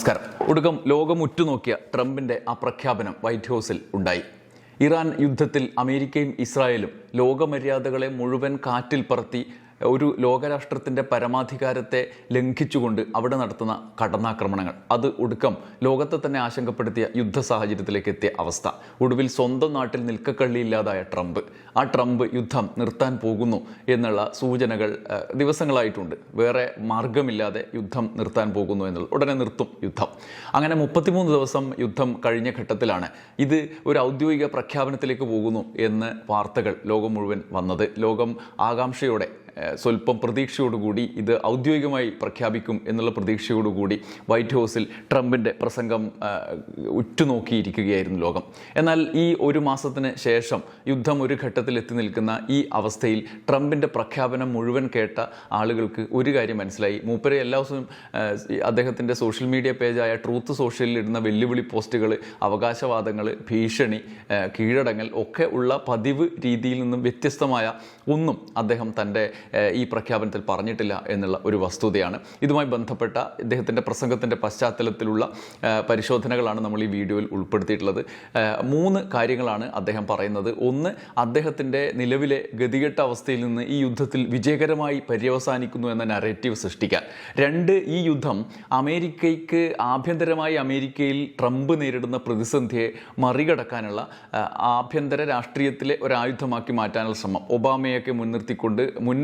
നമസ്കാരം. ഒടുക്കം ലോകം ഉറ്റുനോക്കിയ ട്രംപിൻ്റെ ആ പ്രഖ്യാപനം വൈറ്റ് ഹൗസിൽ ഉണ്ടായി. ഇറാൻ യുദ്ധത്തിൽ അമേരിക്കയും ഇസ്രായേലും ലോകമര്യാദകളെ മുഴുവൻ കാറ്റിൽ പറത്തി ഒരു ലോകരാഷ്ട്രത്തിൻ്റെ പരമാധികാരത്തെ ലംഘിച്ചുകൊണ്ട് അവിടെ നടത്തുന്ന കടന്നാക്രമണങ്ങൾ, അത് ഒടുക്കം ലോകത്തെ തന്നെ ആശങ്കപ്പെടുത്തിയ യുദ്ധ സാഹചര്യത്തിലേക്ക് എത്തിയ അവസ്ഥ. ഒടുവിൽ സ്വന്തം നാട്ടിൽ നിൽക്കക്കള്ളിയില്ലാതായ ആ ട്രംപ് യുദ്ധം നിർത്താൻ പോകുന്നു എന്നുള്ള സൂചനകൾ ദിവസങ്ങളായിട്ടുണ്ട്. വേറെ മാർഗമില്ലാതെ യുദ്ധം നിർത്താൻ പോകുന്നു എന്നുള്ളത്, ഉടനെ നിർത്തും യുദ്ധം. അങ്ങനെ 33 ദിവസം യുദ്ധം കഴിഞ്ഞ ഘട്ടത്തിലാണ് ഇത് ഒരു ഔദ്യോഗിക പ്രഖ്യാപനത്തിലേക്ക് പോകുന്നു എന്ന് വാർത്തകൾ ലോകം മുഴുവൻ വന്നത്. ലോകം ആകാംക്ഷയോടെ, സ്വല്പം പ്രതീക്ഷയോടുകൂടി ഇത് ഔദ്യോഗികമായി പ്രഖ്യാപിക്കും എന്നുള്ള പ്രതീക്ഷയോടുകൂടി വൈറ്റ് ഹൗസിൽ ട്രംപിൻ്റെ പ്രസംഗം ഉറ്റുനോക്കിയിരിക്കുകയായിരുന്നു ലോകം. എന്നാൽ ഈ ഒരു മാസത്തിന് ശേഷം യുദ്ധം ഒരു ഘട്ടത്തിൽ എത്തി നിൽക്കുന്ന ഈ അവസ്ഥയിൽ ട്രംപിൻ്റെ പ്രഖ്യാപനം മുഴുവൻ കേട്ട ആളുകൾക്ക് ഒരു കാര്യം മനസ്സിലായി. മൂപ്പരെ എല്ലാ ദിവസവും അദ്ദേഹത്തിൻ്റെ സോഷ്യൽ മീഡിയ പേജായ ട്രൂത്ത് സോഷ്യലിൽ ഇടുന്ന വെല്ലുവിളി പോസ്റ്റുകൾ, അവകാശവാദങ്ങൾ, ഭീഷണി, കീഴടങ്ങൽ ഒക്കെ ഉള്ള പതിവ് രീതിയിൽ നിന്നും വ്യത്യസ്തമായ ഒന്നും അദ്ദേഹം തൻ്റെ ഈ പ്രഖ്യാപനത്തിൽ പറഞ്ഞിട്ടില്ല എന്നുള്ള ഒരു വസ്തുതയാണ്. ഇതുമായി ബന്ധപ്പെട്ട ഇദ്ദേഹത്തിൻ്റെ പ്രസംഗത്തിൻ്റെ പശ്ചാത്തലത്തിലുള്ള പരിശോധനകളാണ് നമ്മൾ ഈ വീഡിയോയിൽ ഉൾപ്പെടുത്തിയിട്ടുള്ളത്. 3 കാര്യങ്ങളാണ് അദ്ദേഹം പറയുന്നത്. ഒന്ന്, അദ്ദേഹത്തിൻ്റെ നിലവിലെ ഗതികെട്ട അവസ്ഥയിൽ നിന്ന് ഈ യുദ്ധത്തിൽ വിജയകരമായി പര്യവസാനിക്കുന്നു എന്ന നറേറ്റീവ് സൃഷ്ടിക്കാൻ. 2, ഈ യുദ്ധം അമേരിക്കയ്ക്ക് ആഭ്യന്തരമായി അമേരിക്കയിൽ ട്രംപ് നേരിടുന്ന പ്രതിസന്ധിയെ മറികടക്കാനുള്ള ആഭ്യന്തര രാഷ്ട്രീയത്തിലെ ഒരായുധമാക്കി മാറ്റാനുള്ള ശ്രമം, ഒബാമയൊക്കെ മുൻനിർത്തിക്കൊണ്ട് മുൻ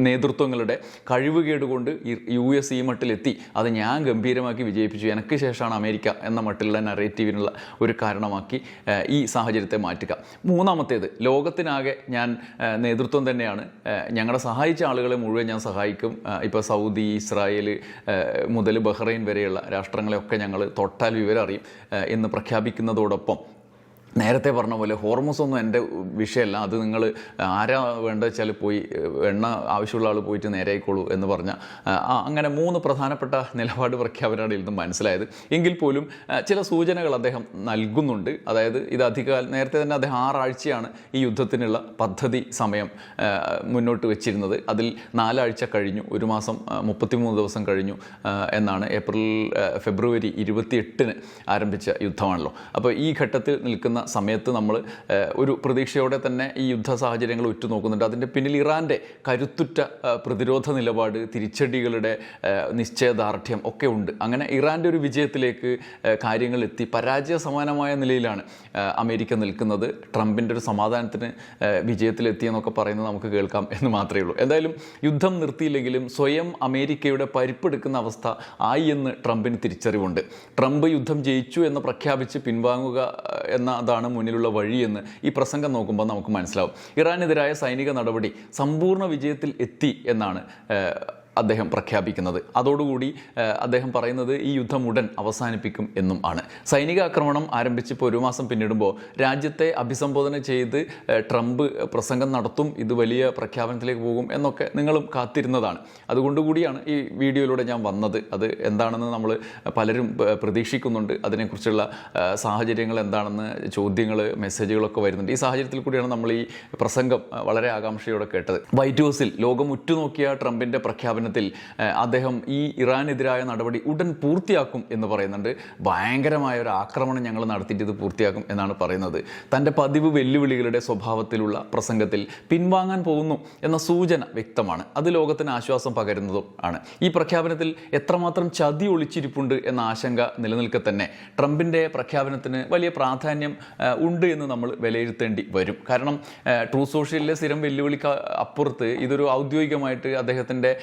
നേതൃത്വങ്ങളുടെ കഴിവുകേടുകൊണ്ട് US ഈ മട്ടിലെത്തി, അത് ഞാൻ ഗംഭീരമാക്കി വിജയിപ്പിച്ചു, എനിക്ക് ശേഷമാണ് അമേരിക്ക എന്ന മട്ടിലുള്ള നറേറ്റീവിനുള്ള ഒരു കാരണമാക്കി ഈ സാഹചര്യത്തെ മാറ്റുക. 3ാമത്തേത്, ലോകത്തിനാകെ ഞാൻ നേതൃത്വം തന്നെയാണ്, ഞങ്ങളെ സഹായിച്ച ആളുകളെ മുഴുവൻ ഞാൻ സഹായിക്കും, ഇപ്പോൾ സൗദി, ഇസ്രായേൽ മുതൽ ബഹ്റൈൻ വരെയുള്ള രാഷ്ട്രങ്ങളെയൊക്കെ ഞങ്ങൾ തൊട്ടാൽ വിവരം അറിയും എന്ന് പ്രഖ്യാപിക്കുന്നതോടൊപ്പം നേരത്തെ പറഞ്ഞ പോലെ ഹോർമോസ് ഒന്നും എൻ്റെ വിഷയമല്ല, അത് നിങ്ങൾ ആരാ വേണ്ടത് വെച്ചാൽ പോയി എണ്ണ ആവശ്യമുള്ള ആൾ പോയിട്ട് നേരെ ആയിക്കോളൂ എന്ന് പറഞ്ഞ അങ്ങനെ 3 പ്രധാനപ്പെട്ട നിലപാട് പ്രഖ്യാപനമാണ് ഇതിൽ നിന്ന് മനസ്സിലായത്. എങ്കിൽ പോലും ചില സൂചനകൾ അദ്ദേഹം നൽകുന്നുണ്ട്. അതായത് ഇത് നേരത്തെ തന്നെ അദ്ദേഹം 6 ആഴ്ചയാണ് ഈ യുദ്ധത്തിനുള്ള പദ്ധതി സമയം മുന്നോട്ട് വെച്ചിരുന്നത്. അതിൽ 4 ആഴ്ച കഴിഞ്ഞു, ഒരു മാസം 33 ദിവസം കഴിഞ്ഞു എന്നാണ്. ഫെബ്രുവരി 28-ന് ആരംഭിച്ച യുദ്ധമാണല്ലോ. അപ്പോൾ ഈ ഘട്ടത്തിൽ നിൽക്കുന്ന സമയത്ത് നമ്മൾ ഒരു പ്രതീക്ഷയോടെ തന്നെ ഈ യുദ്ധ സാഹചര്യങ്ങൾ ഉറ്റുനോക്കുന്നുണ്ട്. അതിൻ്റെ പിന്നിൽ ഇറാൻ്റെ കരുത്തുറ്റ പ്രതിരോധ നിലപാട്, തിരിച്ചടികളുടെ നിശ്ചയദാർഢ്യം ഒക്കെ ഉണ്ട്. അങ്ങനെ ഇറാൻ്റെ ഒരു വിജയത്തിലേക്ക് കാര്യങ്ങൾ എത്തി പരാജയ സമാനമായ നിലയിലാണ് അമേരിക്ക നിൽക്കുന്നത്. ട്രംപിൻ്റെ ഒരു സമാധാനത്തിന് വിജയത്തിലെത്തിയെന്നൊക്കെ പറയുന്നത് നമുക്ക് കേൾക്കാം എന്ന് മാത്രമേ ഉള്ളൂ. എന്തായാലും യുദ്ധം നിർത്തിയില്ലെങ്കിലും സ്വയം അമേരിക്കയുടെ പരിപ്പെടുക്കുന്ന അവസ്ഥ ആയി എന്ന് ട്രംപിന് തിരിച്ചറിവുണ്ട്. ട്രംപ് യുദ്ധം ജയിച്ചു എന്ന് പ്രഖ്യാപിച്ച് പിൻവാങ്ങുക എന്ന ാണ് മുന്നിലുള്ള വഴിയെന്ന് ഈ പ്രസംഗം നോക്കുമ്പോൾ നമുക്ക് മനസ്സിലാവും. ഇറാനെതിരായ സൈനിക നടപടി സമ്പൂർണ്ണ വിജയത്തിൽ എത്തി എന്നാണ് അദ്ദേഹം പ്രഖ്യാപിക്കുന്നത്. അതോടുകൂടി അദ്ദേഹം പറയുന്നത് ഈ യുദ്ധം ഉടൻ അവസാനിപ്പിക്കും എന്നും ആണ്. സൈനിക ആക്രമണം ആരംഭിച്ചിപ്പോൾ ഒരു മാസം പിന്നിടുമ്പോൾ രാജ്യത്തെ അഭിസംബോധന ചെയ്ത് ട്രംപ് പ്രസംഗം നടത്തും, ഇത് വലിയ പ്രഖ്യാപനത്തിലേക്ക് പോകും എന്നൊക്കെ നിങ്ങളും കാത്തിരുന്നതാണ്. അതുകൊണ്ടുകൂടിയാണ് ഈ വീഡിയോയിലൂടെ ഞാൻ വന്നത്. അത് എന്താണെന്ന് നമ്മൾ പലരും പ്രതീക്ഷിക്കുന്നുണ്ട്. അതിനെക്കുറിച്ചുള്ള സാഹചര്യങ്ങൾ എന്താണെന്ന് ചോദ്യങ്ങൾ, മെസ്സേജുകളൊക്കെ വരുന്നുണ്ട്. ഈ സാഹചര്യത്തിൽ കൂടിയാണ് നമ്മൾ ഈ പ്രസംഗം വളരെ ആകാംക്ഷയോടെ കേട്ടത്. വൈറ്റ് ഹൗസിൽ ലോകം ഉറ്റുനോക്കിയ ട്രംപിൻ്റെ പ്രഖ്യാപനത്തിൽ അദ്ദേഹം ഈ ഇറാനെതിരായ നടപടി ഉടൻ പൂർത്തിയാക്കും എന്ന് പറയുന്നുണ്ട്. ഭയങ്കരമായ ഒരു ആക്രമണം ഞങ്ങൾ നടത്തിയിട്ട് ഇത് പൂർത്തിയാക്കും എന്നാണ് പറയുന്നത്. തൻ്റെ പതിവ് വെല്ലുവിളികളുടെ സ്വഭാവത്തിലുള്ള പ്രസംഗത്തിൽ പിൻവാങ്ങാൻ പോകുന്നു എന്ന സൂചന വ്യക്തമാണ്. അത് ലോകത്തിന് ആശ്വാസം പകരുന്നതും ആണ്. ഈ പ്രഖ്യാപനത്തിൽ എത്രമാത്രം ചതി ഒളിച്ചിരിപ്പുണ്ട് എന്ന ആശങ്ക നിലനിൽക്കെ തന്നെ ട്രംപിൻ്റെ പ്രഖ്യാപനത്തിന് വലിയ പ്രാധാന്യം ഉണ്ട് എന്ന് നമ്മൾ വിലയിരുത്തേണ്ടി വരും. കാരണം ട്രൂത്ത് സോഷ്യലിലെ സ്ഥിരം വെല്ലുവിളിക്ക് അപ്പുറത്ത് ഇതൊരു ഔദ്യോഗികമായിട്ട് അദ്ദേഹത്തിൻ്റെ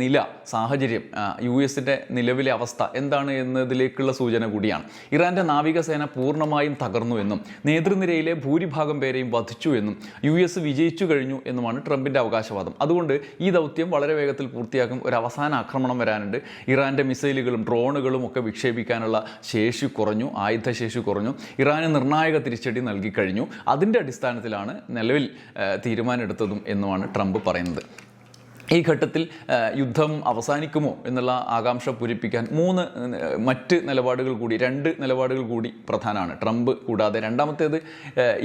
നില, സാഹചര്യം, US-ൻ്റെ നിലവിലെ അവസ്ഥ എന്താണ് എന്നതിലേക്കുള്ള സൂചന കൂടിയാണ്. ഇറാൻ്റെ നാവികസേന പൂർണ്ണമായും തകർന്നു എന്നും നേതൃനിരയിലെ ഭൂരിഭാഗം പേരെയും വധിച്ചു എന്നും US വിജയിച്ചു കഴിഞ്ഞു എന്നുമാണ് ട്രംപിൻ്റെ അവകാശവാദം. അതുകൊണ്ട് ഈ ദൗത്യം വളരെ വേഗത്തിൽ പൂർത്തിയാക്കും. ഒരു അവസാന ആക്രമണം വരാനുണ്ട്. ഇറാൻ്റെ മിസൈലുകളും ഡ്രോണുകളും ഒക്കെ വിക്ഷേപിക്കാനുള്ള ശേഷി കുറഞ്ഞു, ആയുധശേഷി കുറഞ്ഞു. ഇറാന് നിർണായക തിരിച്ചടി നൽകിക്കഴിഞ്ഞു. അതിൻ്റെ അടിസ്ഥാനത്തിലാണ് നിലവിൽ തീരുമാനമെടുത്തതും എന്നുമാണ് ട്രംപ് പറയുന്നത്. ഈ ഘട്ടത്തിൽ യുദ്ധം അവസാനിക്കുമോ എന്നുള്ള ആകാംക്ഷ പൂരിപ്പിക്കാൻ മറ്റ് നിലപാടുകൾ കൂടി, 2 നിലപാടുകൾ കൂടി പ്രധാനമാണ് ട്രംപ് കൂടാതെ. രണ്ടാമത്തേത്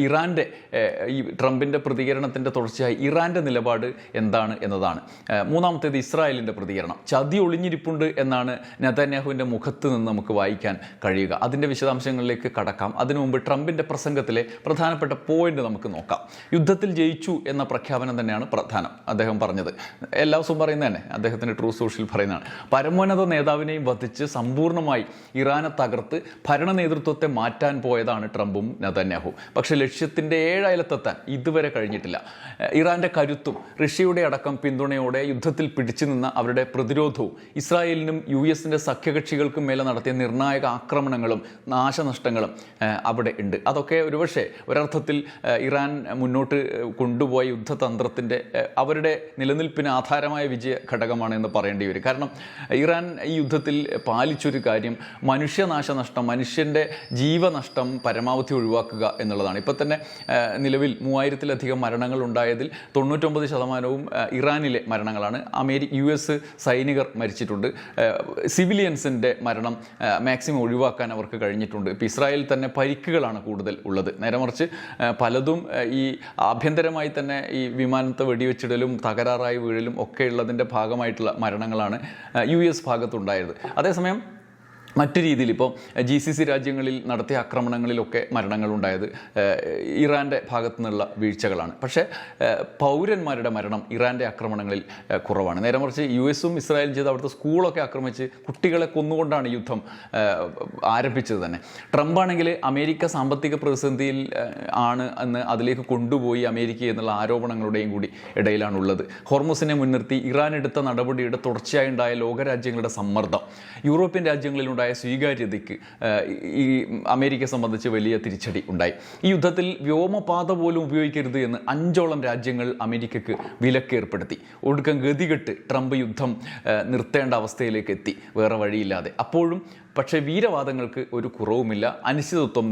ഇറാൻ്റെ, ഈ ട്രംപിൻ്റെ പ്രതികരണത്തിൻ്റെ തുടർച്ചയായി ഇറാൻ്റെ നിലപാട് എന്താണ് എന്നതാണ്. മൂന്നാമത്തേത് ഇസ്രായേലിൻ്റെ പ്രതികരണം. ചതി ഒളിഞ്ഞിരിപ്പുണ്ട് എന്നാണ് നെതന്യാഹുവിൻ്റെ മുഖത്ത് നിന്ന് നമുക്ക് വായിക്കാൻ കഴിയുക. അതിൻ്റെ വിശദാംശങ്ങളിലേക്ക് കടക്കാം. അതിനു മുമ്പ് ട്രംപിൻ്റെ പ്രസംഗത്തിലെ പ്രധാനപ്പെട്ട പോയിന്റ് നമുക്ക് നോക്കാം. യുദ്ധത്തിൽ ജയിച്ചു എന്ന പ്രഖ്യാപനം തന്നെയാണ് പ്രധാനം. അദ്ദേഹം പറഞ്ഞത് എല്ലാ ദിവസവും പറയുന്നത് തന്നെ, അദ്ദേഹത്തിൻ്റെ ട്രൂ സോഷ്യൽ പറയുന്നതാണ്. പരമോന്നത നേതാവിനെയും വധിച്ച് സമ്പൂർണ്ണമായി ഇറാനെ തകർത്ത് ഭരണ നേതൃത്വത്തെ മാറ്റാൻ പോയതാണ് ട്രംപും നെതന്യാഹു. പക്ഷേ ലക്ഷ്യത്തിൻ്റെ 7 അയലത്തെത്താൻ ഇതുവരെ കഴിഞ്ഞിട്ടില്ല. ഇറാൻ്റെ കരുത്തും റഷ്യയുടെ അടക്കം പിന്തുണയോടെ യുദ്ധത്തിൽ പിടിച്ചു നിന്ന അവരുടെ പ്രതിരോധവും ഇസ്രായേലിനും US-ന്റെ സഖ്യകക്ഷികൾക്കും മേലെ നടത്തിയ നിർണായക ആക്രമണങ്ങളും നാശനഷ്ടങ്ങളും അവിടെ ഉണ്ട്. അതൊക്കെ ഒരുപക്ഷെ ഒരർത്ഥത്തിൽ ഇറാൻ മുന്നോട്ട് കൊണ്ടുപോയ യുദ്ധതന്ത്രത്തിൻ്റെ അവരുടെ നിലനിൽപ്പിന് ആധാരമായ വിജയ ഘടകമാണ് എന്ന് പറയേണ്ടി വരും. കാരണം ഇറാൻ ഈ യുദ്ധത്തിൽ പാലിച്ചൊരു കാര്യം മനുഷ്യനാശനഷ്ടം, മനുഷ്യൻ്റെ ജീവനഷ്ടം പരമാവധി ഒഴിവാക്കുക എന്നുള്ളതാണ്. ഇപ്പോൾ തന്നെ നിലവിൽ 3000-ലധികം മരണങ്ങൾ ഉണ്ടായതിൽ 99% ഇറാനിലെ മരണങ്ങളാണ്. US സൈനികർ മരിച്ചിട്ടുണ്ട്. സിവിലിയൻസിൻ്റെ മരണം മാക്സിമം ഒഴിവാക്കാൻ അവർക്ക് കഴിഞ്ഞിട്ടുണ്ട്. ഇപ്പോൾ ഇസ്രായേലിൽ തന്നെ പരിക്കുകളാണ് കൂടുതൽ ഉള്ളത്. നേരെ മറിച്ച് പലതും ഈ ആഭ്യന്തരമായി തന്നെ ഈ വിമാനത്തെ വെടിവെച്ചിടലും തകരാറായി വീഴലും ഒക്കെ ഉള്ളതിൻ്റെ ഭാഗമായിട്ടുള്ള മരണങ്ങളാണ് US ഭാഗത്തുണ്ടായത്. അതേസമയം മറ്റു രീതിയിൽ ഇപ്പോൾ GCC രാജ്യങ്ങളിൽ നടത്തിയ ആക്രമണങ്ങളിലൊക്കെ മരണങ്ങളുണ്ടായത് ഇറാൻ്റെ ഭാഗത്തു നിന്നുള്ള വീഴ്ചകളാണ്. പക്ഷേ പൗരന്മാരുടെ മരണം ഇറാൻ്റെ ആക്രമണങ്ങളിൽ കുറവാണ്. നേരെ മറിച്ച് US-ഉം ഇസ്രായേലും ചെയ്ത് അവിടുത്തെ സ്കൂളൊക്കെ ആക്രമിച്ച് കുട്ടികളെ കൊന്നുകൊണ്ടാണ് യുദ്ധം ആരംഭിച്ചത് തന്നെ. ട്രംപാണെങ്കിൽ അമേരിക്ക സാമ്പത്തിക പ്രതിസന്ധിയിൽ ആണ് എന്ന് അതിലേക്ക് കൊണ്ടുപോയി അമേരിക്ക എന്നുള്ള ആരോപണങ്ങളുടെയും കൂടി ഇടയിലാണുള്ളത്. ഹോർമുസിനെ മുൻനിർത്തി ഇറാൻ എടുത്ത നടപടിയുടെ തുടർച്ചയായി ഉണ്ടായ ലോകരാജ്യങ്ങളുടെ സമ്മർദ്ദം, യൂറോപ്യൻ രാജ്യങ്ങളിലുണ്ടായ സ്വീകാര്യതയ്ക്ക് ഈ അമേരിക്കയെ സംബന്ധിച്ച് വലിയ തിരിച്ചടി ഉണ്ടായി. ഈ യുദ്ധത്തിൽ വ്യോമപാത പോലും ഉപയോഗിക്കരുത് എന്ന് 5ഓളം രാജ്യങ്ങൾ അമേരിക്കയ്ക്ക് വിലക്കേർപ്പെടുത്തി. ഒടുക്കം ഗതികെട്ട് ട്രംപ് യുദ്ധം നിർത്തേണ്ട അവസ്ഥയിലേക്ക് എത്തി, വേറെ വഴിയില്ലാതെ. അപ്പോഴും പക്ഷേ വീരവാദങ്ങൾക്ക് ഒരു കുറവുമില്ല. അനിശ്ചിതത്വം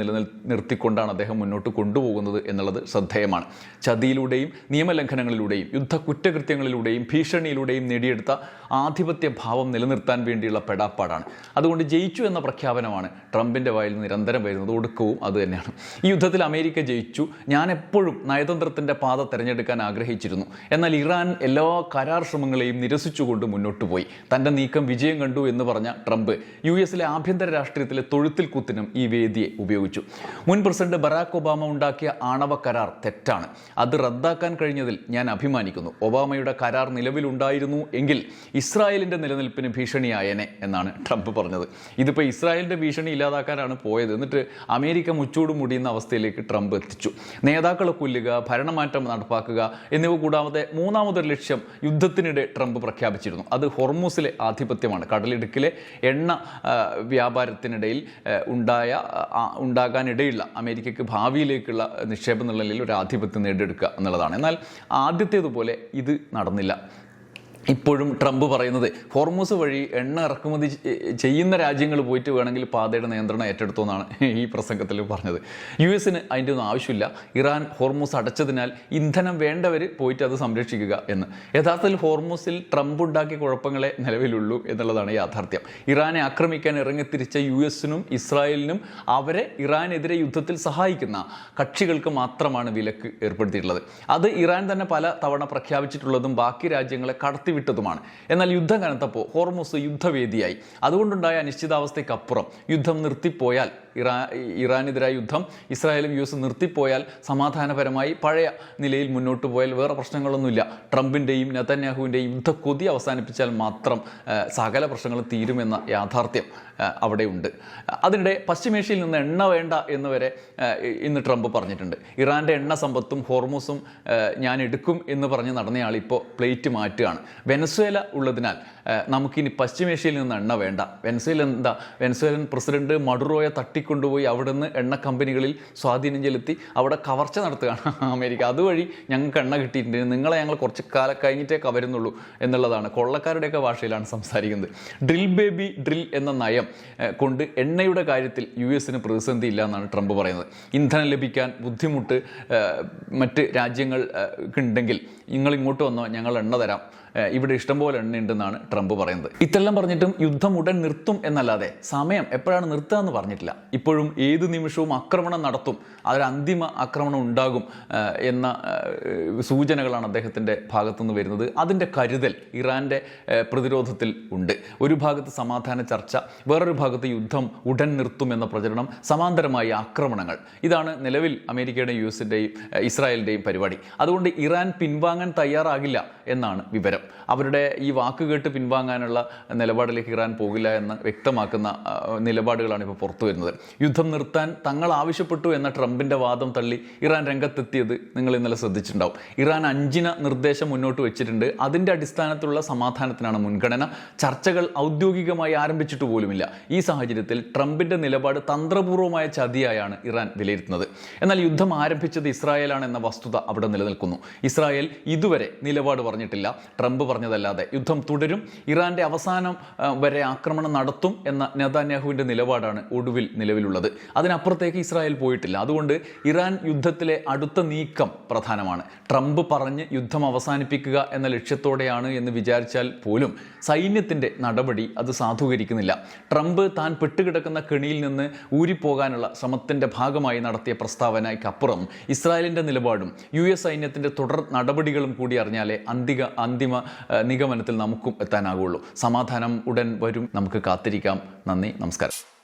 നിർത്തിക്കൊണ്ടാണ് അദ്ദേഹം മുന്നോട്ട് കൊണ്ടുപോകുന്നത് എന്നുള്ളത് ശ്രദ്ധേയമാണ്. ചതിയിലൂടെയും നിയമലംഘനങ്ങളിലൂടെയും യുദ്ധ കുറ്റകൃത്യങ്ങളിലൂടെയും ഭീഷണിയിലൂടെയും നേടിയെടുത്ത ആധിപത്യ ഭാവം നിലനിർത്താൻ വേണ്ടിയുള്ള പെടാപ്പാടാണ്. അതുകൊണ്ട് ജയിച്ചു എന്ന പ്രഖ്യാപനമാണ് ട്രംപിൻ്റെ വായിൽ നിരന്തരം വരുന്നത്. ഒടുക്കവും അതുതന്നെയാണ്. ഈ യുദ്ധത്തിൽ അമേരിക്ക ജയിച്ചു. ഞാൻ എപ്പോഴും നയതന്ത്രത്തിൻ്റെ പാത തിരഞ്ഞെടുക്കാൻ ആഗ്രഹിച്ചിരുന്നു. എന്നാൽ ഇറാൻ എല്ലാ കരാർ ശ്രമങ്ങളെയും നിരസിച്ചുകൊണ്ട് മുന്നോട്ട് പോയി. തൻ്റെ നീക്കം വിജയം കണ്ടു എന്ന് പറഞ്ഞ ട്രംപ് US-ലെ ആഭ്യന്തര രാഷ്ട്രീയത്തിലെ തൊഴുത്തിൽ കൂത്തിനും ഈ വേദിയെ ഉപയോഗിച്ചു. മുൻ പ്രസിഡന്റ് ബറാക് ഒബാമ ഉണ്ടാക്കിയ ആണവ കരാർ തെറ്റാണ്. അത് റദ്ദാക്കാൻ കഴിഞ്ഞതിൽ ഞാൻ അഭിമാനിക്കുന്നു. ഒബാമയുടെ കരാർ നിലവിലുണ്ടായിരുന്നു എങ്കിൽ ഇസ്രായേലിൻ്റെ നിലനിൽപ്പിന് ഭീഷണിയായേനെ എന്നാണ് ട്രംപ് പറഞ്ഞത്. ഇതിപ്പോൾ ഇസ്രായേലിൻ്റെ ഭീഷണി ഇല്ലാതാക്കാനാണ് പോയത്. എന്നിട്ട് അമേരിക്ക മുച്ചൂട് മുടിയുന്ന അവസ്ഥയിലേക്ക് ട്രംപ് എത്തിച്ചു. നേതാക്കളെ കൊല്ലുക, ഭരണമാറ്റം നടപ്പാക്കുക എന്നിവ കൂടാതെ മൂന്നാമതൊരു ലക്ഷ്യം യുദ്ധത്തിനിടെ ട്രംപ് പ്രഖ്യാപിച്ചിരുന്നു. അത് ഹോർമുസിലെ ആധിപത്യമാണ്. കടലിടുക്കിലെ എണ്ണ വ്യാപാരത്തിനിടയിൽ ഉണ്ടാകാനിടയുള്ള അമേരിക്കയ്ക്ക് ഭാവിയിലേക്കുള്ള നിക്ഷേപം എന്നുള്ള നിലയിൽ ഒരു ആധിപത്യം നേടിയെടുക്കുക എന്നുള്ളതാണ്. എന്നാൽ ആദ്യത്തേതുപോലെ ഇത് നടന്നില്ല. ഇപ്പോഴും ട്രംപ് പറയുന്നത് ഹോർമുസ് വഴി എണ്ണ ഇറക്കുമതി ചെയ്യുന്ന രാജ്യങ്ങൾ പോയിട്ട് വേണമെങ്കിൽ പാതയുടെ നിയന്ത്രണം ഏറ്റെടുത്തു എന്നാണ് ഈ പ്രസംഗത്തിൽ പറഞ്ഞത്. US-ന് അതിൻ്റെ ഒന്നും ആവശ്യമില്ല. ഇറാൻ ഹോർമുസ് അടച്ചതിനാൽ ഇന്ധനം വേണ്ടവർ പോയിട്ട് അത് സംരക്ഷിക്കുക എന്ന്. യഥാർത്ഥത്തിൽ ഹോർമുസിൽ ട്രംപ് ഉണ്ടാക്കിയ കുഴപ്പങ്ങളെ നിലവിലുള്ളൂ എന്നുള്ളതാണ് യാഥാർത്ഥ്യം. ഇറാനെ ആക്രമിക്കാൻ ഇറങ്ങിത്തിരിച്ച US-നും ഇസ്രായേലിനും അവരെ ഇറാനെതിരെ യുദ്ധത്തിൽ സഹായിക്കുന്ന കക്ഷികൾക്ക് മാത്രമാണ് വിലക്ക് ഏർപ്പെടുത്തിയിട്ടുള്ളത്. അത് ഇറാൻ തന്നെ പല തവണ പ്രഖ്യാപിച്ചിട്ടുള്ളതും ബാക്കി രാജ്യങ്ങളെ വിട്ടതുമാണ്. എന്നാൽ യുദ്ധം കനത്തപ്പോൾ ഹോർമുസ് യുദ്ധവേദിയായി. അതുകൊണ്ടുണ്ടായ അനിശ്ചിതാവസ്ഥയ്ക്കപ്പുറം യുദ്ധം നിർത്തിപ്പോയാൽ, ഇറാനെതിരായ യുദ്ധം ഇസ്രായേലും US നിർത്തിപ്പോയാൽ, സമാധാനപരമായി പഴയ നിലയിൽ മുന്നോട്ട് പോയാൽ വേറെ പ്രശ്നങ്ങളൊന്നുമില്ല. ട്രംപിൻ്റെയും നെതന്യാഹുവിൻ്റെയും യുദ്ധക്കൊതി അവസാനിപ്പിച്ചാൽ മാത്രം സകല പ്രശ്നങ്ങളും തീരുമെന്ന യാഥാർത്ഥ്യം അവിടെ ഉണ്ട്. അതിനിടെ പശ്ചിമേഷ്യയിൽ നിന്ന് എണ്ണ വേണ്ട എന്ന് വരെ ഇന്ന് ട്രംപ് പറഞ്ഞിട്ടുണ്ട്. ഇറാൻ്റെ എണ്ണ സമ്പത്തും ഹോർമുസും ഞാൻ എടുക്കും എന്ന് പറഞ്ഞ് നടന്നയാൾ ഇപ്പോൾ പ്ലേറ്റ് മാറ്റുകയാണ്. വെനസ്വേല ഉള്ളതിനാൽ നമുക്കിനി പശ്ചിമേഷ്യയിൽ നിന്ന് എണ്ണ വേണ്ട. വെനസ്വേലൻ പ്രസിഡന്റ് മഡുറോയെ തട്ടിക്കൊണ്ടുപോയി അവിടുന്ന് എണ്ണ കമ്പനികളിൽ സ്വാധീനം ചെലുത്തി അവിടെ കവർച്ച നടത്തുകയാണ് അമേരിക്ക. അതുവഴി ഞങ്ങൾക്ക് എണ്ണ കിട്ടിയിട്ടുണ്ട്, നിങ്ങളെ ഞങ്ങൾ കുറച്ച് കാലം കഴിഞ്ഞിട്ടേ വരുന്നുള്ളൂ എന്നുള്ളതാണ്. കൊള്ളക്കാരുടെയൊക്കെ ഭാഷയിലാണ് സംസാരിക്കുന്നത്. ഡ്രിൽ ബേബി ഡ്രിൽ എന്ന നയം കൊണ്ട് എണ്ണയുടെ കാര്യത്തിൽ US-ന് പ്രതിസന്ധി ഇല്ല എന്നാണ് ട്രംപ് പറയുന്നത്. ഇന്ധനം ലഭിക്കാൻ ബുദ്ധിമുട്ട് മറ്റ് രാജ്യങ്ങൾക്കുണ്ടെങ്കിൽ നിങ്ങൾ ഇങ്ങോട്ട് വന്നോ, ഞങ്ങൾ എണ്ണ തരാം ഇവിടെ ഇഷ്ടംപോലെ എണ്ണയുണ്ടെന്നാണ് ട്രംപ് പറയുന്നത്. ഇതെല്ലാം പറഞ്ഞിട്ടും യുദ്ധം ഉടൻ നിർത്തും എന്നല്ലാതെ സമയം എപ്പോഴാണ് നിർത്തുക എന്ന് പറഞ്ഞിട്ടില്ല. ഇപ്പോഴും ഏത് നിമിഷവും ആക്രമണം നടത്തും, അതൊരു അന്തിമ ആക്രമണം ഉണ്ടാകും എന്ന സൂചനകളാണ് അദ്ദേഹത്തിൻ്റെ ഭാഗത്തുനിന്ന് വരുന്നത്. അതിൻ്റെ കരുതൽ ഇറാൻ്റെ പ്രതിരോധത്തിൽ ഉണ്ട്. ഒരു ഭാഗത്ത് സമാധാന ചർച്ച, വേറൊരു ഭാഗത്ത് യുദ്ധം ഉടൻ നിർത്തും എന്ന പ്രചരണം, സമാന്തരമായി ആക്രമണങ്ങൾ. ഇതാണ് നിലവിൽ അമേരിക്കയുടെയും യുഎസിൻ്റെയും ഇസ്രായേലിൻ്റെയും പരിപാടി. അതുകൊണ്ട് ഇറാൻ പിൻവാങ്ങാൻ തയ്യാറാകില്ല എന്നാണ് വിവരം. അവരുടെ ഈ വാക്ക് കേട്ട് പിൻവാങ്ങാനുള്ള നിലപാടിലേക്ക് ഇറാൻ പോകില്ല എന്ന് വ്യക്തമാക്കുന്ന നിലപാടുകളാണ് ഇപ്പോൾ പുറത്തു വരുന്നത്. യുദ്ധം നിർത്താൻ തങ്ങൾ ആവശ്യപ്പെട്ടു എന്ന ട്രംപിൻ്റെ വാദം തള്ളി ഇറാൻ രംഗത്തെത്തിയത് നിങ്ങൾ ഇന്നലെ ശ്രദ്ധിച്ചിട്ടുണ്ടാവും. ഇറാൻ 5 നിർദ്ദേശം മുന്നോട്ട് വെച്ചിട്ടുണ്ട്. അതിൻ്റെ അടിസ്ഥാനത്തിലുള്ള സമാധാനത്തിനാണ് മുൻഗണന. ചർച്ചകൾ ഔദ്യോഗികമായി ആരംഭിച്ചിട്ട് പോലുമില്ല. ഈ സാഹചര്യത്തിൽ ട്രംപിൻ്റെ നിലപാട് തന്ത്രപൂർവമായ ചതിയായാണ് ഇറാൻ വിലയിരുത്തുന്നത്. എന്നാൽ യുദ്ധം ആരംഭിച്ചത് ഇസ്രായേലാണ് എന്ന വസ്തുത അവിടെ നിലനിൽക്കുന്നു. ഇസ്രായേൽ ഇതുവരെ നിലപാട് പറഞ്ഞിട്ടില്ല. ട്രംപ് പറഞ്ഞതല്ലാതെ യുദ്ധം തുടരും, ഇറാന്റെ അവസാനം വരെ ആക്രമണം നടത്തും എന്ന നെതന്യാഹുവിൻ്റെ നിലപാടാണ് ഒടുവിൽ നിലവിലുള്ളത്. അതിനപ്പുറത്തേക്ക് ഇസ്രായേൽ പോയിട്ടില്ല. അതുകൊണ്ട് ഇറാൻ യുദ്ധത്തിലെ അടുത്ത നീക്കം പ്രധാനമാണ്. ട്രംപ് പറഞ്ഞ് യുദ്ധം അവസാനിപ്പിക്കുക എന്ന ലക്ഷ്യത്തോടെയാണ് എന്ന് വിചാരിച്ചാൽ പോലും സൈന്യത്തിൻ്റെ നടപടി അത് സാധൂകരിക്കുന്നില്ല. ട്രംപ് താൻ പെട്ടുകിടക്കുന്ന കെണിയിൽ നിന്ന് ഊരിപ്പോകാനുള്ള ശ്രമത്തിൻ്റെ ഭാഗമായി നടത്തിയ പ്രസ്താവനയ്ക്കപ്പുറം ഇസ്രായേലിൻ്റെ നിലപാടും US സൈന്യത്തിൻ്റെ തുടർ നടപടികളും കൂടി അറിഞ്ഞാലേ അന്തിമ നിഗമനത്തിൽ നമുക്കും എത്താനാകുള്ളൂ. സമാധാനം ഉടൻ വരും. നമുക്ക് കാത്തിരിക്കാം. നന്ദി, നമസ്കാരം.